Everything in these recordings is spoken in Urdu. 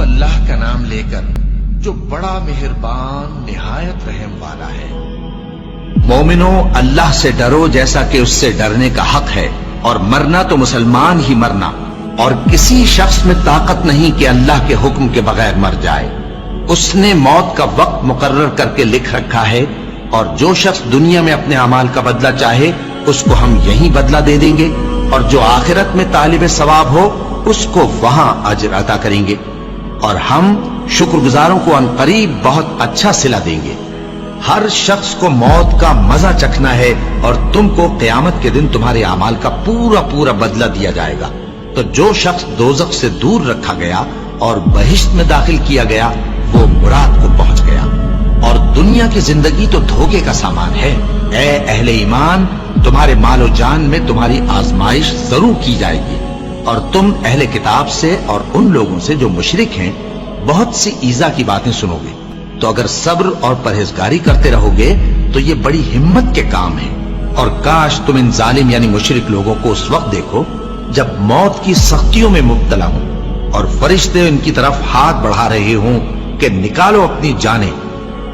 اللہ کا نام لے کر جو بڑا مہربان نہایت رحم والا ہے۔ مومنو، اللہ سے ڈرو جیسا کہ اس سے ڈرنے کا حق ہے، اور مرنا تو مسلمان ہی مرنا، اور کسی شخص میں طاقت نہیں کہ اللہ کے حکم کے بغیر مر جائے۔ اس نے موت کا وقت مقرر کر کے لکھ رکھا ہے، اور جو شخص دنیا میں اپنے اعمال کا بدلہ چاہے اس کو ہم یہی بدلہ دے دیں گے، اور جو آخرت میں طالب ثواب ہو اس کو وہاں اجر عطا کریں گے، اور ہم شکر گزاروں کو عنقریب بہت اچھا صلہ دیں گے۔ ہر شخص کو موت کا مزہ چکھنا ہے، اور تم کو قیامت کے دن تمہارے اعمال کا پورا پورا بدلہ دیا جائے گا۔ تو جو شخص دوزخ سے دور رکھا گیا اور بہشت میں داخل کیا گیا وہ مراد کو پہنچ گیا، اور دنیا کی زندگی تو دھوکے کا سامان ہے۔ اے اہل ایمان، تمہارے مال و جان میں تمہاری آزمائش ضرور کی جائے گی، اور تم اہل کتاب سے اور ان لوگوں سے جو مشرک ہیں بہت سی ایذا کی باتیں سنو گے، تو اگر صبر اور پرہیزگاری کرتے رہو گے تو یہ بڑی ہمت کے کام ہے۔ اور کاش تم ان ظالم یعنی مشرک لوگوں کو اس وقت دیکھو جب موت کی سختیوں میں مبتلا ہوں، اور فرشتے ان کی طرف ہاتھ بڑھا رہے ہوں کہ نکالو اپنی جانیں۔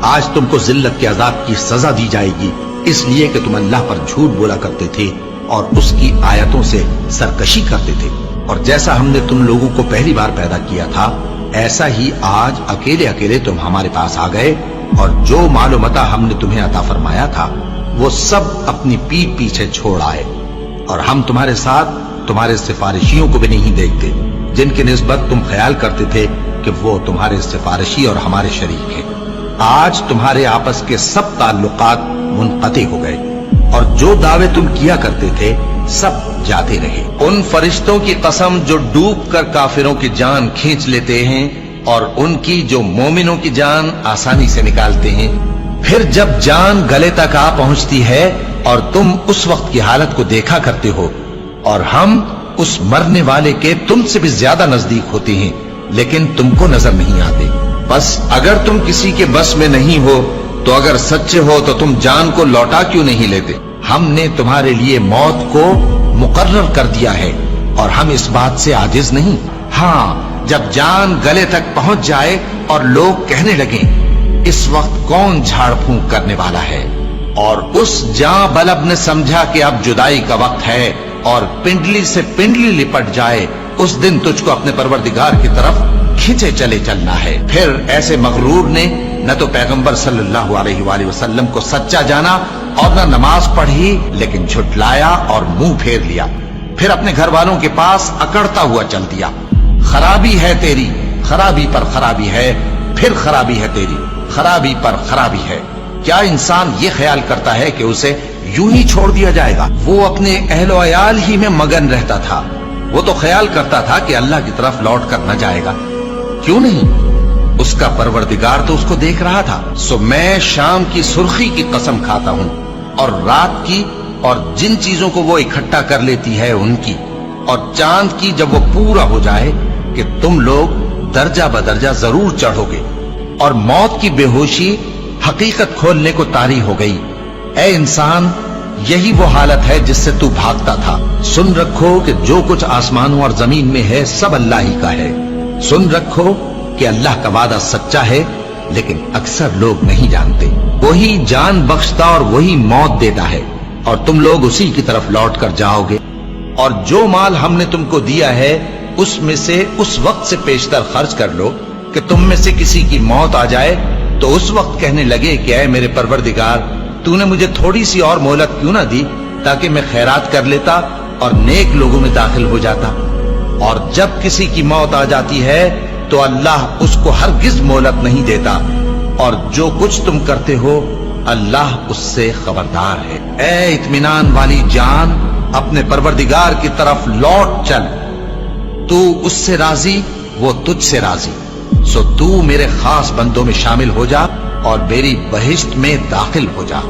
آج تم کو ذلت کے عذاب کی سزا دی جائے گی، اس لیے کہ تم اللہ پر جھوٹ بولا کرتے تھے اور اس کی آیتوں سے سرکشی کرتے تھے۔ اور جیسا ہم نے تم لوگوں کو پہلی بار پیدا کیا تھا ایسا ہی آج اکیلے اکیلے تم ہمارے پاس آ گئے، اور جو مال و متاع ہم نے تمہیں عطا فرمایا تھا وہ سب اپنی پیٹھ پیچھے چھوڑ آئے، اور ہم تمہارے ساتھ تمہارے سفارشیوں کو بھی نہیں دیکھتے جن کی نسبت تم خیال کرتے تھے کہ وہ تمہارے سفارشی اور ہمارے شریک ہیں۔ آج تمہارے آپس کے سب تعلقات منقطع ہو گئے، اور جو دعوے تم کیا کرتے تھے سب جاتے رہے۔ ان فرشتوں کی قسم جو ڈوب کر کافروں کی جان کھینچ لیتے ہیں، اور ان کی جو مومنوں کی جان آسانی سے نکالتے ہیں۔ پھر جب جان گلے تک آ پہنچتی ہے اور تم اس وقت کی حالت کو دیکھا کرتے ہو، اور ہم اس مرنے والے کے تم سے بھی زیادہ نزدیک ہوتے ہیں لیکن تم کو نظر نہیں آتے۔ بس اگر تم کسی کے بس میں نہیں ہو تو اگر سچے ہو تو تم جان کو لوٹا کیوں نہیں لیتے؟ ہم نے تمہارے لیے موت کو مقرر کر دیا ہے، اور ہم اس بات سے عاجز نہیں۔ ہاں، جب جان گلے تک پہنچ جائے اور لوگ کہنے لگیں اس وقت کون جھاڑ پھونک کرنے والا ہے، اور اس جاں بلب نے سمجھا کہ اب جدائی کا وقت ہے اور پنڈلی سے پنڈلی لپٹ جائے، اس دن تجھ کو اپنے پروردگار کی طرف کھینچے چلے چلنا ہے۔ پھر ایسے مغرور نے نہ تو پیغمبر صلی اللہ علیہ وآلہ وسلم کو سچا جانا اور نہ نماز پڑھی، لیکن جھٹلایا اور منہ پھیر لیا، پھر اپنے گھر والوں کے پاس اکڑتا ہوا چل دیا۔ خرابی ہے تیری، خرابی پر خرابی ہے، پھر خرابی ہے تیری، خرابی پر خرابی ہے۔ کیا انسان یہ خیال کرتا ہے کہ اسے یوں ہی چھوڑ دیا جائے گا؟ وہ اپنے اہل و عیال ہی میں مگن رہتا تھا، وہ تو خیال کرتا تھا کہ اللہ کی طرف لوٹ کر نہ جائے گا۔ کیوں نہیں؟ اس کا پروردگار تو اس کو دیکھ رہا تھا۔ سو میں شام کی سرخی کی قسم کھاتا ہوں، اور رات کی، اور جن چیزوں کو وہ اکٹھا کر لیتی ہے ان کی، اور چاند کی جب وہ پورا ہو جائے کہ تم لوگ درجہ بدرجہ ضرور چڑھو گے، اور موت کی بے ہوشی حقیقت کھولنے کو طاری ہو گئی۔ اے انسان، یہی وہ حالت ہے جس سے تو بھاگتا تھا۔ سن رکھو کہ جو کچھ آسمانوں اور زمین میں ہے سب اللہ ہی کا ہے۔ سن رکھو کہ اللہ کا وعدہ سچا ہے، لیکن اکثر لوگ نہیں جانتے۔ وہی جان بخشتا اور وہی موت دیتا ہے، اور تم لوگ اسی کی طرف لوٹ کر جاؤ گے۔ اور جو مال ہم نے تم کو دیا ہے اس میں سے اس وقت سے پیشتر خرچ کر لو کہ تم میں سے کسی کی موت آ جائے تو اس وقت کہنے لگے کہ اے میرے پروردگار، تو نے مجھے تھوڑی سی اور مہلت کیوں نہ دی تاکہ میں خیرات کر لیتا اور نیک لوگوں میں داخل ہو جاتا۔ اور جب کسی کی موت آ جاتی ہے تو اللہ اس کو ہرگز مہلت نہیں دیتا، اور جو کچھ تم کرتے ہو اللہ اس سے خبردار ہے۔ اے اطمینان والی جان، اپنے پروردگار کی طرف لوٹ چل، تو اس سے راضی، وہ تجھ سے راضی۔ سو تو میرے خاص بندوں میں شامل ہو جا اور میری بہشت میں داخل ہو جا۔